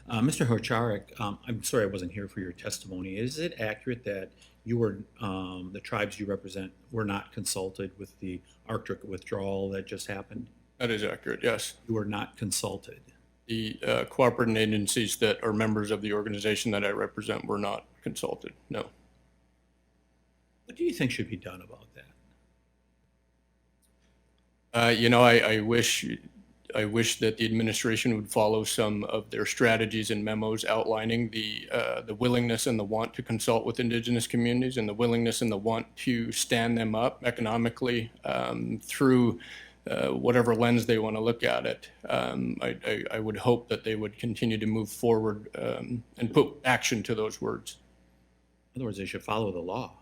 Mr. Hocharik, I'm sorry I wasn't here for your testimony. Is it accurate that you were, the tribes you represent were not consulted with the Arctic withdrawal that just happened? That is accurate, yes. You were not consulted. The cooperating agencies that are members of the organization that I represent were not consulted, no. What do you think should be done about that? I wish that the administration would follow some of their strategies and memos outlining the willingness and the want to consult with Indigenous communities and the willingness and the want to stand them up economically through whatever lens they want to look at it. I would hope that they would continue to move forward and put action to those words. In other words, they should follow the law.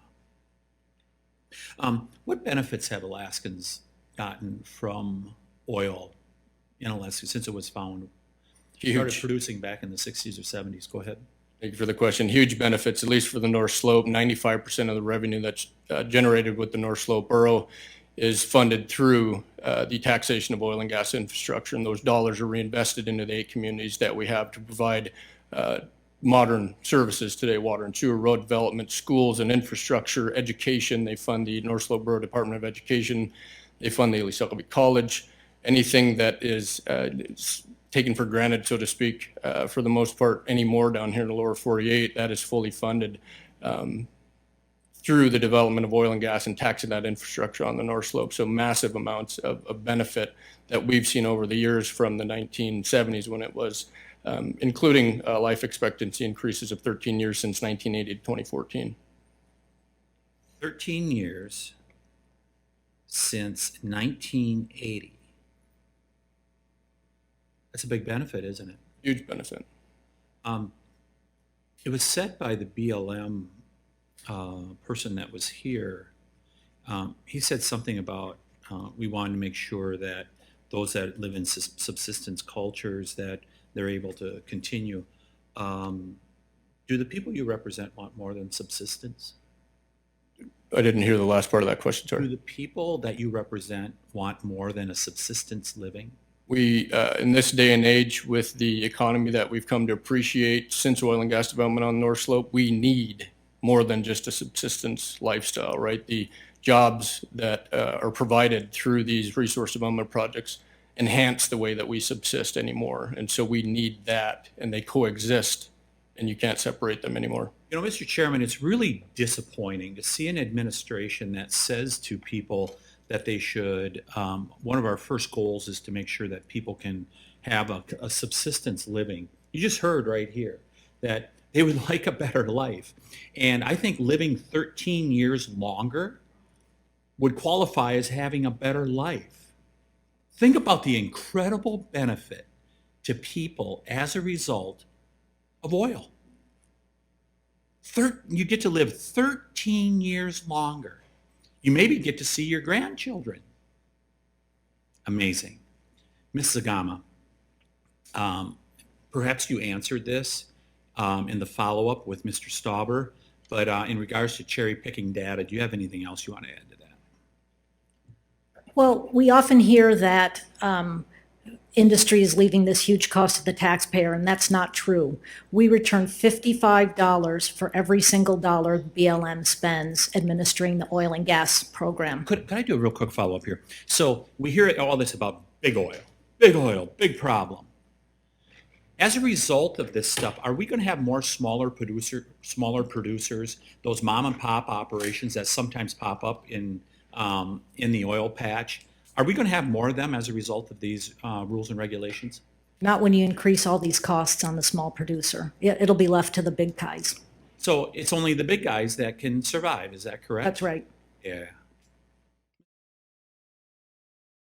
What benefits have Alaskans gotten from oil in Alaska since it was found? Started producing back in the 60s or 70s. Go ahead. Thank you for the question. Huge benefits, at least for the North Slope. 95% of the revenue that's generated with the North Slope Borough is funded through the taxation of oil and gas infrastructure, and those dollars are reinvested into the 8 communities that we have to provide modern services today: water and sewer, road development, schools and infrastructure, education. They fund the North Slope Borough Department of Education. They fund the Subcommittee College. Anything that is taken for granted, so to speak, for the most part anymore down here in the lower 48, that is fully funded through the development of oil and gas and taxing that infrastructure on the North Slope. So massive amounts of benefit that we've seen over the years from the 1970s when it was, including life expectancy increases of 13 years since 1980 to 2014. 13 years since 1980. That's a big benefit, isn't it? Huge benefit. It was said by the BLM person that was here. He said something about we wanted to make sure that those that live in subsistence cultures, that they're able to continue. Do the people you represent want more than subsistence? I didn't hear the last part of that question, sorry. Do the people that you represent want more than a subsistence living? We, in this day and age, with the economy that we've come to appreciate since oil and gas development on the North Slope, we need more than just a subsistence lifestyle, right? The jobs that are provided through these resource development projects enhance the way that we subsist anymore. And so we need that, and they coexist, and you can't separate them anymore. You know, Mr. Chairman, it's really disappointing to see an administration that says to people that they should, one of our first goals is to make sure that people can have a subsistence living. You just heard right here that they would like a better life. And I think living 13 years longer would qualify as having a better life. Think about the incredible benefit to people as a result of oil. You get to live 13 years longer. You maybe get to see your grandchildren. Amazing. Ms. Zagama, perhaps you answered this in the follow-up with Mr. Stauber, but in regards to cherry-picking data, do you have anything else you want to add to that? Well, we often hear that industry is leaving this huge cost to the taxpayer, and that's not true. We return $55 for every single dollar BLM spends administering the oil and gas program. Could I do a real quick follow-up here? So we hear all this about big oil, big problem. As a result of this stuff, are we going to have more smaller producers, those mom and pop operations that sometimes pop up in the oil patch? Are we going to have more of them as a result of these rules and regulations? Not when you increase all these costs on the small producer. It'll be left to the big guys. So it's only the big guys that can survive, is that correct? That's right. Yeah.